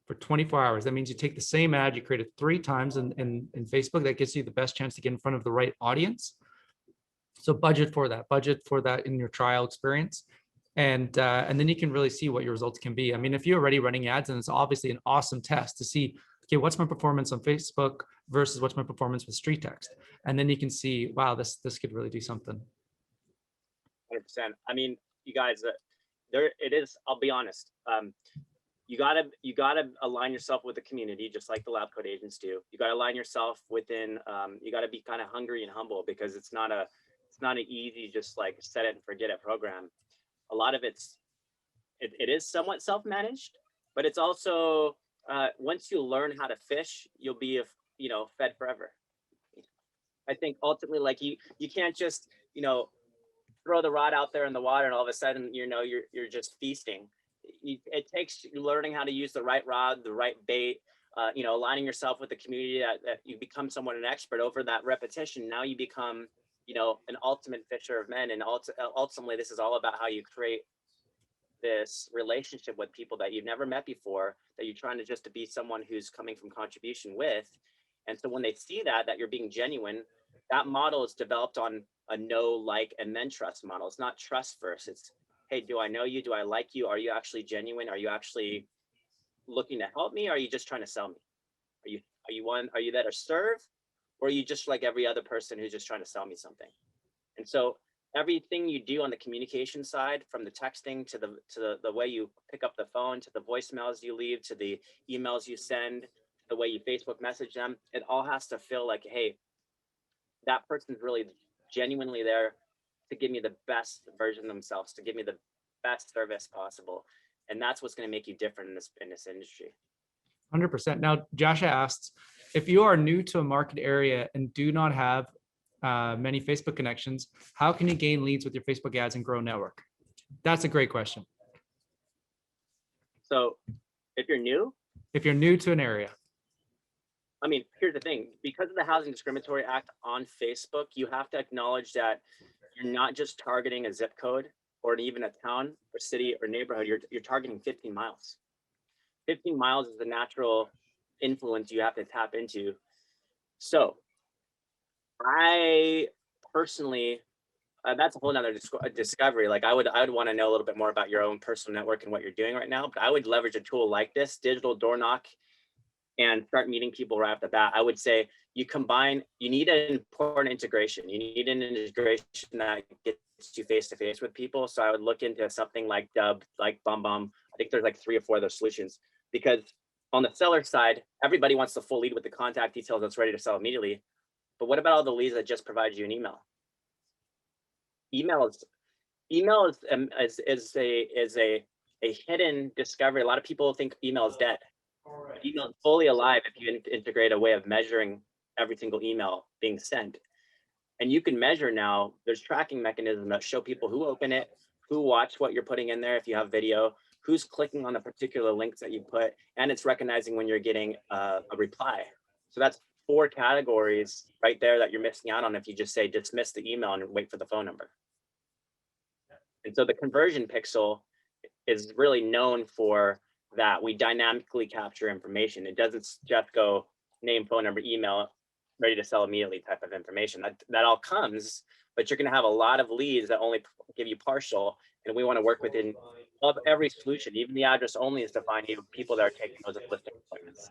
B: for 24 hours. That means you take the same ad, you create it 3 times in Facebook. That gives you the best chance to get in front of the right audience. So budget for that in your trial experience. And then you can really see what your results can be. I mean, if you're already running ads, and it's obviously an awesome test to see, okay, what's my performance on Facebook versus what's my performance with StreetText? And then you can see, wow, this could really do something.
C: 100%. I mean, you guys, there it is. I'll be honest. You gotta align yourself with the community, just like the LabCoatAgents do. You gotta align yourself within. You gotta be kind of hungry and humble, because it's not an easy just like set it and forget it program. A lot of it is somewhat self-managed, but it's also once you learn how to fish, you'll be fed forever. I think ultimately, like you can't just throw the rod out there in the water and all of a sudden you're just feasting. It takes learning how to use the right rod, the right bait, aligning yourself with the community that you become somewhat an expert over that repetition. Now you become an ultimate fisher of men. And ultimately, this is all about how you create this relationship with people that you've never met before, that you're trying to be someone who's coming from contribution with. And so when they see that you're being genuine, that model is developed on a know, like, and then trust model. It's not trust first. It's, hey, do I know you? Do I like you? Are you actually genuine? Are you actually looking to help me? Or are you just trying to sell me? Are you there to serve? Or are you just like every other person who's just trying to sell me something? And so everything you do on the communication side, from the texting to the way you pick up the phone, to the voicemails you leave, to the emails you send, the way you Facebook message them, it all has to feel like, hey, that person's really genuinely there to give me the best version of themselves, to give me the best service possible. And that's what's going to make you different in this industry.
B: 100%. Now, Joshua asks, if you are new to a market area and do not have many Facebook connections, how can you gain leads with your Facebook ads and grow a network? That's a great question.
C: So if you're new
B: to an area,
C: I mean, here's the thing, because of the Housing Discriminatory Act on Facebook, you have to acknowledge that you're not just targeting a zip code or even a town or city or neighborhood, you're targeting 15 miles. 15 miles is the natural influence you have to tap into. So I personally, that's a whole nother discovery. Like I would want to know a little bit more about your own personal network and what you're doing right now, but I would leverage a tool like this, digital door knock. and start meeting people right off the bat. I would say you need an important integration. You need an integration that gets you face to face with people. So I would look into something like Dub, like BumBum. I think there's like 3 or 4 of those solutions, because on the seller side, everybody wants the full lead with the contact details that's ready to sell immediately. But what about all the leads that just provide you an email? Email is a hidden discovery. A lot of people think email is dead. Email is fully alive if you integrate a way of measuring every single email being sent. And you can measure now, there's tracking mechanisms that show people who open it, who watch what you're putting in there if you have video, who's clicking on the particular links that you put, and it's recognizing when you're getting a reply. So that's 4 categories right there that you're missing out on if you just say dismiss the email and wait for the phone number. And so the conversion pixel is really known for that. We dynamically capture information. It doesn't just go name, phone number, email, ready to sell immediately type of information. That all comes, but you're going to have a lot of leads that only give you partial. And we want to work within of every solution. Even the address only is to find you people that are taking those listing appointments.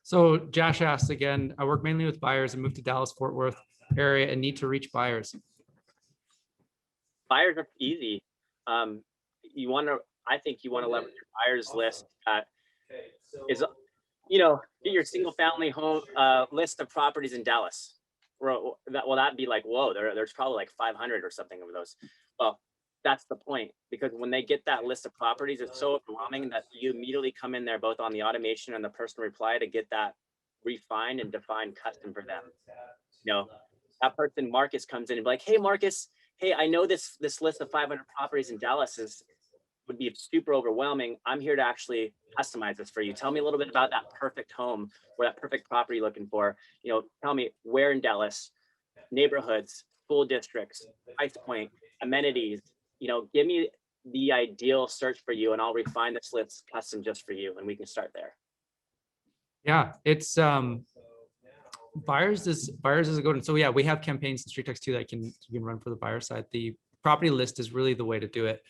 B: So Josh asked again, I work mainly with buyers and moved to Dallas, Fort Worth area and need to reach buyers.
C: Buyers are easy. I think you want to leverage your buyers list that is, get your single family home list of properties in Dallas. That'd be like, whoa, there's probably like 500 or something of those. Well, that's the point, because when they get that list of properties, it's so overwhelming that you immediately come in there both on the automation and the personal reply to get that refined and defined custom for them. That person, Marcus, comes in and be like, hey, Marcus, hey, I know this list of 500 properties in Dallas would be super overwhelming. I'm here to actually customize this for you. Tell me a little bit about that perfect home or that perfect property you're looking for. Tell me where in Dallas, neighborhoods, school districts, price point, amenities. Give me the ideal search for you and I'll refine this list custom just for you, and we can start there.
B: Yeah, it's buyers is a good one. So yeah, we have campaigns in StreetText too that you can run for the buyer side. The property list is really the way to do it.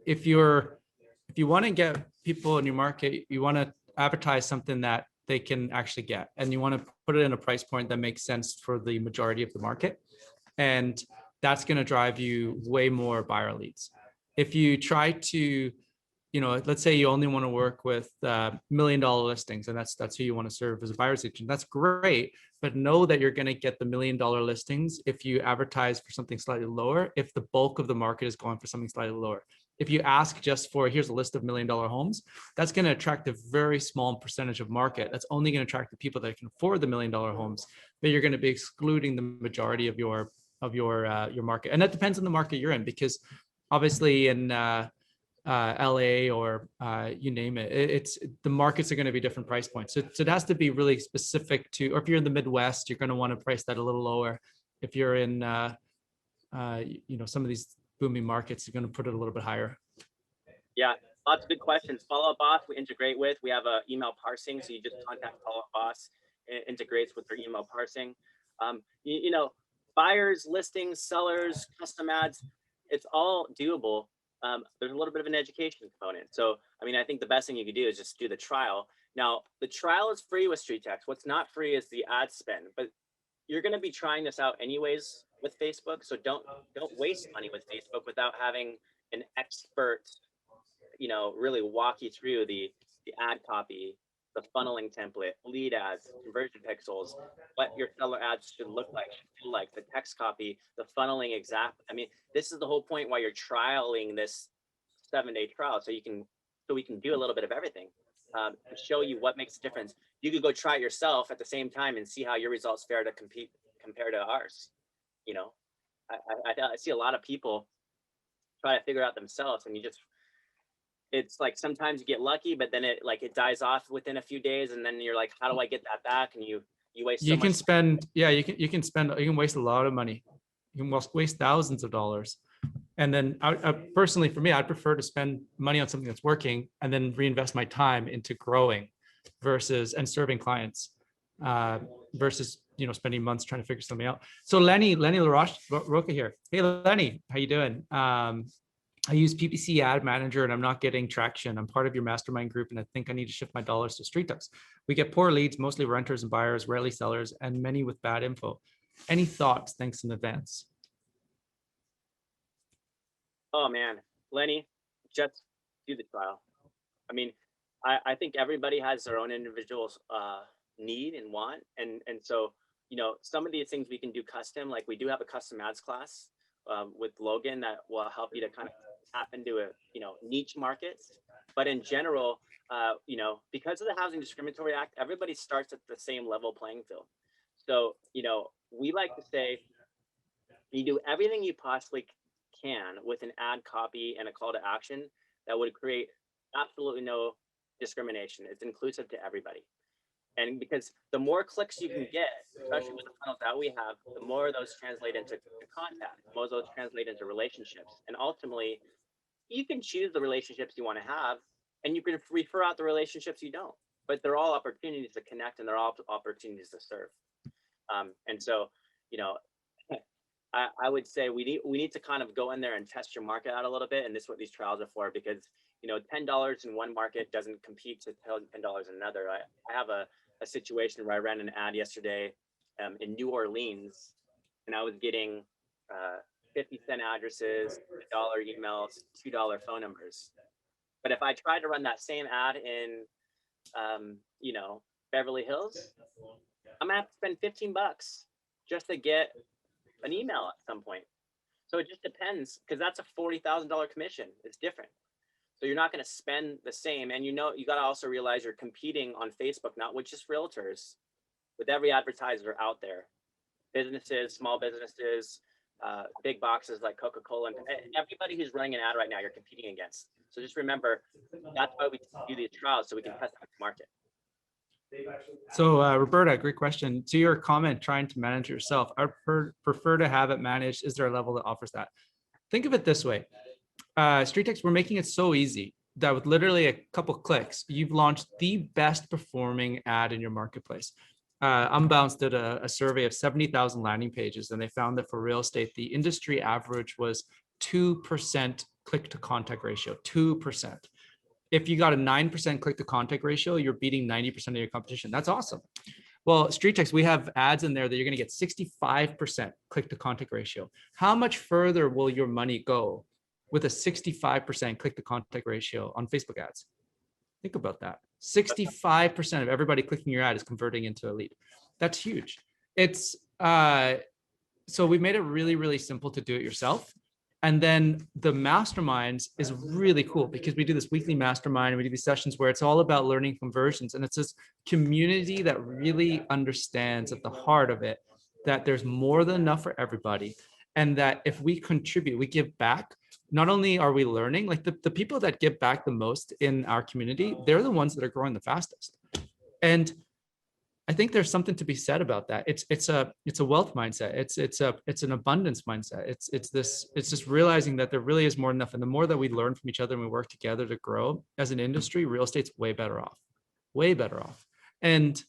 B: If you want to get people in your market, you want to advertise something that they can actually get, and you want to put it in a price point that makes sense for the majority of the market. And that's going to drive you way more buyer leads. If you try to, let's say you only want to work with $1 million listings, and that's who you want to serve as a buyer's agent. That's great, but know that you're going to get the $1 million listings if you advertise for something slightly lower, if the bulk of the market is going for something slightly lower. If you ask just for, here's a list of $1 million homes, that's going to attract a very small percentage of market. That's only going to attract the people that can afford the $1 million homes, but you're going to be excluding the majority of your market. And that depends on the market you're in, because obviously in LA or you name it, it's the markets are going to be different price points. So it has to be really specific to, or if you're in the Midwest, you're going to want to price that a little lower. If you're in some of these booming markets, you're going to put it a little bit higher.
C: Yeah, lots of good questions. Follow Up Boss we integrate with. We have a email parsing, so you just contact Follow Up Boss. It integrates with their email parsing. Buyers, listings, sellers, custom ads, it's all doable. There's a little bit of an education component. So, I think the best thing you could do is just do the trial. Now, the trial is free with StreetText. What's not free is the ad spend, but you're going to be trying this out anyways with Facebook. So don't waste money with Facebook without having an expert, really walk you through the ad copy, the funneling template, lead ads, conversion pixels, what your seller ads should look like, feel like, the text copy, the funneling exact. This is the whole point why you're trialing this 7-day trial, so we can do a little bit of everything to show you what makes a difference. You could go try it yourself at the same time and see how your results fare to compare to ours. I see a lot of people try to figure it out themselves, and it's like sometimes you get lucky, but then it dies off within a few days, and then you're like, how do I get that back? And you waste. You
B: can waste a lot of money. You can waste thousands of dollars. And then I personally, for me, I'd prefer to spend money on something that's working and then reinvest my time into growing and serving clients versus spending months trying to figure something out. So Lenny LaRoche Roca here. Hey Lenny, how you doing? I use PPC Ad Manager and I'm not getting traction. I'm part of your mastermind group and I think I need to shift my dollars to StreetText. We get poor leads, mostly renters and buyers, rarely sellers, and many with bad info. Any thoughts? Thanks in advance.
C: Oh man, Lenny, just do the trial. I mean, I think everybody has their own individual need and want. And so, you know, some of these things we can do custom, like we do have a custom ads class with Logan that will help you to kind of tap into a, you know, niche markets. But in general, you know, because of the Housing Discriminatory Act, everybody starts at the same level playing field. So, you know, we like to say you do everything you possibly can with an ad copy and a call to action that would create absolutely no discrimination. It's inclusive to everybody. And because the more clicks you can get, especially with the funnels that we have, the more those translate into contact, the more those translate into relationships. And ultimately, you can choose the relationships you want to have, and you can refer out the relationships you don't. But they're all opportunities to connect, and they're all opportunities to serve. And so, you know, I would say we need to kind of go in there and test your market out a little bit, and this is what these trials are for. Because, you know, $10 in one market doesn't compete to $10 in another. I have a situation where I ran an ad yesterday in New Orleans, and I was getting 50-cent addresses, $1 emails, $2 phone numbers. But if I tried to run that same ad in, you know, Beverly Hills, I'm gonna have to spend $15 just to get an email at some point. So it just depends, because that's a $40,000 commission. It's different. So you're not going to spend the same. And you know, you got to also realize you're competing on Facebook, not with just realtors, with every advertiser out there. Businesses, small businesses, big boxes like Coca-Cola, and everybody who's running an ad right now, you're competing against. So just remember, that's why we do these trials, so we can test out the market.
B: So Roberta, great question. To your comment, trying to manage yourself, I prefer to have it managed. Is there a level that offers that? Think of it this way. StreetText, we're making it so easy that with literally a couple clicks, you've launched the best performing ad in your marketplace. Unbounce did a survey of 70,000 landing pages, and they found that for real estate, the industry average was 2% click to contact ratio, 2%. If you got a 9% click to contact ratio, you're beating 90% of your competition. That's awesome. Well, StreetText, we have ads in there that you're going to get 65% click to contact ratio. How much further will your money go with a 65% click to contact ratio on Facebook ads? Think about that. 65% of everybody clicking your ad is converting into a lead. That's huge. It's so we made it really, really simple to do it yourself. And then the masterminds is really cool because we do this weekly mastermind and we do these sessions where it's all about learning conversions. And it's this community that really understands at the heart of it that there's more than enough for everybody. And that if we contribute, we give back, not only are we learning, like the people that give back the most in our community, they're the ones that are growing the fastest. And I think there's something to be said about that. It's a wealth mindset. It's an abundance mindset. It's just realizing that there really is more than enough. And the more that we learn from each other and we work together to grow as an industry, real estate's way better off, way better off. And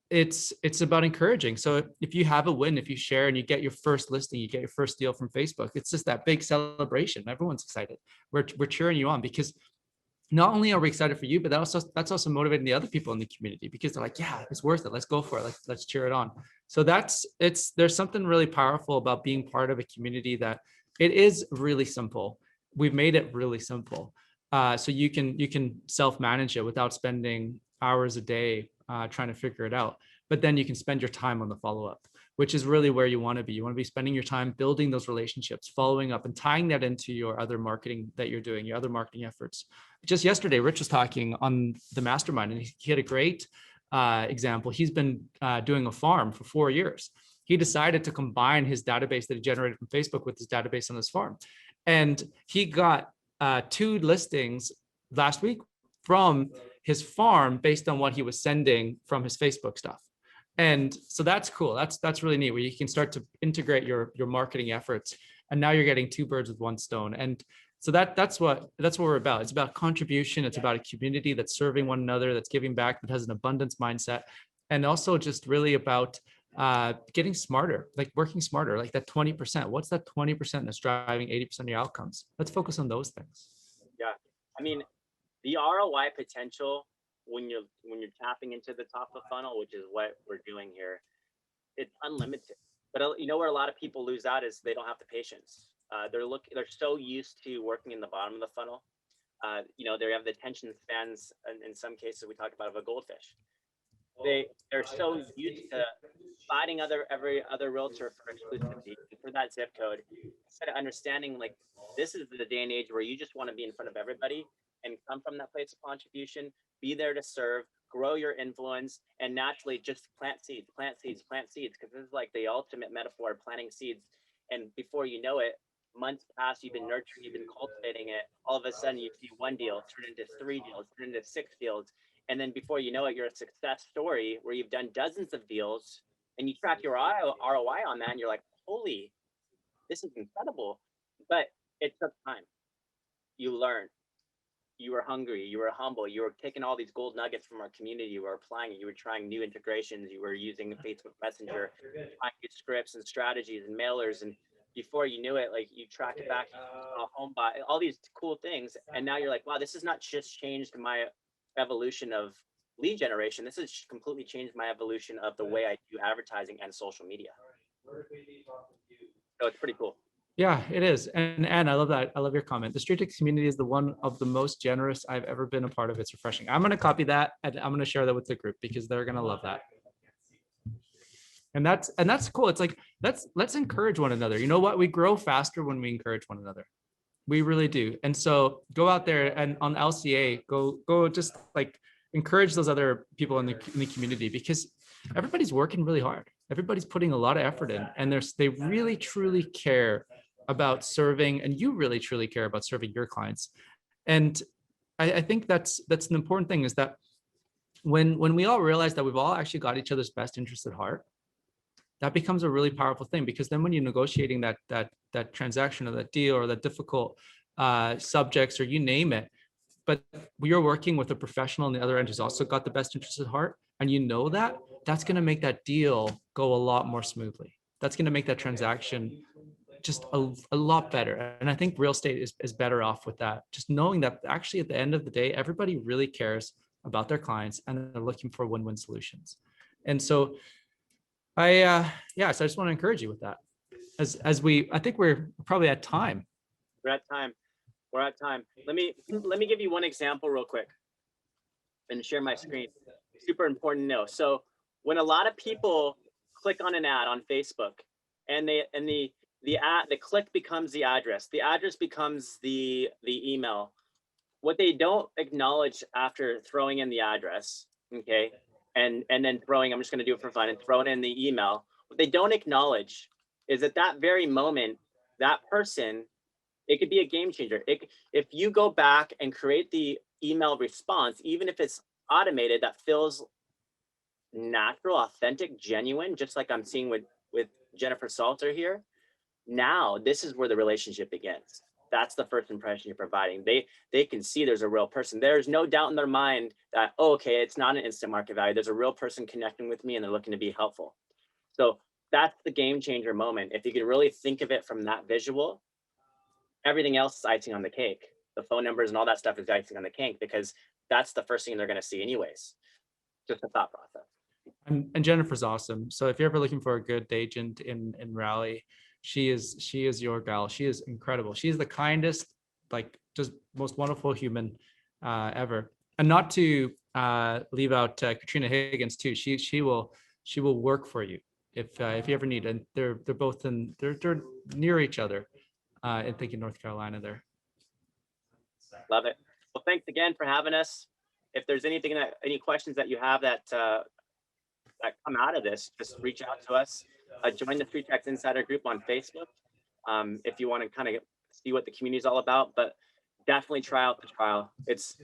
B: it's about encouraging. So if you have a win, if you share and you get your first listing, you get your first deal from Facebook, it's just that big celebration. Everyone's excited. We're cheering you on because not only are we excited for you, but that's also motivating the other people in the community because they're like, yeah, it's worth it. Let's go for it. Let's cheer it on. So there's something really powerful about being part of a community that it is really simple. We've made it really simple. So you can self-manage it without spending hours a day trying to figure it out. But then you can spend your time on the follow-up, which is really where you want to be. You want to be spending your time building those relationships, following up and tying that into your other marketing that you're doing, your other marketing efforts. Just yesterday, Rich was talking on the mastermind and he had a great example. He's been doing a farm for 4 years. He decided to combine his database that he generated from Facebook with his database on his farm. And he got 2 listings last week from his farm based on what he was sending from his Facebook stuff. And so that's cool. That's really neat where you can start to integrate your marketing efforts. And now you're getting 2 birds with 1 stone. And so that's what we're about. It's about contribution. It's about a community that's serving one another, that's giving back, that has an abundance mindset. And also just really about getting smarter, like working smarter, like that 20%. What's that 20% that's driving 80% of your outcomes? Let's focus on those things.
C: Yeah. I mean, the ROI potential when you're tapping into the top of funnel, which is what we're doing here, it's unlimited. But you know where a lot of people lose out is they don't have the patience. They're so used to working in the bottom of the funnel. You know, they have the attention spans, and in some cases we talked about, of a goldfish. They're so used to fighting every other realtor for exclusivity, for that zip code, instead of understanding like this is the day and age where you just want to be in front of everybody and come from that place of contribution, be there to serve, grow your influence, and naturally just plant seeds, because this is like the ultimate metaphor of planting seeds. And before you know it, months pass, you've been nurturing, you've been cultivating it. All of a sudden you see one deal turn into 3 deals, turn into 6 deals. And then before you know it, you're a success story where you've done dozens of deals, and you track your ROI on that, and you're like, holy, this is incredible. But it took time. You learned. You were hungry. You were humble. You were taking all these gold nuggets from our community. You were applying it. You were trying new integrations. You were using Facebook Messenger, trying new scripts and strategies and mailers. And before you knew it, like you tracked it back, home buy, all these cool things. And now you're like, wow, this has not just changed my evolution of lead generation. This has completely changed my evolution of the way I do advertising and social media. So it's pretty cool.
B: Yeah, it is. And I love that. I love your comment. The StreetText community is the one of the most generous I've ever been a part of. It's refreshing. I'm going to copy that and I'm going to share that with the group because they're going to love that. And that's cool. It's like, let's encourage one another. You know what? We grow faster when we encourage one another. We really do. And so go out there and on LCA, go just like encourage those other people in the community, because everybody's working really hard. Everybody's putting a lot of effort in, and they really truly care about serving, and you really truly care about serving your clients. And I think that's an important thing, is that when we all realize that we've all actually got each other's best interests at heart, that becomes a really powerful thing, because then when you're negotiating that transaction or that deal or that difficult subjects or you name it, but you're working with a professional on the other end who's also got the best interests at heart, and you know that, that's going to make that deal go a lot more smoothly. That's going to make that transaction just a lot better. And I think real estate is better off with that. Just knowing that actually at the end of the day, everybody really cares about their clients and they're looking for win-win solutions. And so so I just want to encourage you with that. I think we're probably at time.
C: We're at time. Let me give you one example real quick and share my screen. Super important to know. So when a lot of people click on an ad on Facebook and the click becomes the address becomes the email, what they don't acknowledge after throwing in the address, okay, and then throwing, I'm just going to do it for fun, and throwing in the email, what they don't acknowledge is at that very moment, that person, it could be a game changer. If you go back and create the email response, even if it's automated, that feels natural, authentic, genuine, just like I'm seeing with Jennifer Salter here. Now, this is where the relationship begins. That's the first impression you're providing. They can see there's a real person. There's no doubt in their mind that, oh, okay, it's not an instant market value. There's a real person connecting with me and they're looking to be helpful. So that's the game changer moment. If you can really think of it from that visual, everything else is icing on the cake. The phone numbers and all that stuff is icing on the cake, because that's the first thing they're going to see anyways. Just a thought process.
B: And Jennifer's awesome. So if you're ever looking for a good agent in Raleigh, she is your gal. She is incredible. She is the kindest, like just most wonderful human ever. And not to leave out Katrina Higgins too. She will work for you if you ever need. And they're both they're near each other in Thinking, North Carolina there.
C: Love it. Well, thanks again for having us. If there's any questions that you have that come out of this, just reach out to us. Join the StreetText Insider Group on Facebook if you want to kind of see what the community is all about. But definitely try out the trial. It's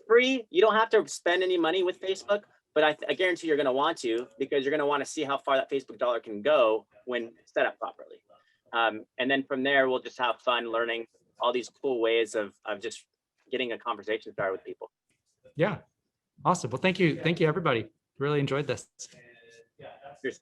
C: free. You don't have to spend any money with Facebook, but I guarantee you're going to want to, because you're going to want to see how far that Facebook dollar can go when set up properly. And then from there, we'll just have fun learning all these cool ways of just getting a conversation started with people.
B: Yeah. Awesome. Well, thank you, everybody. Really enjoyed this.
C: Cheers.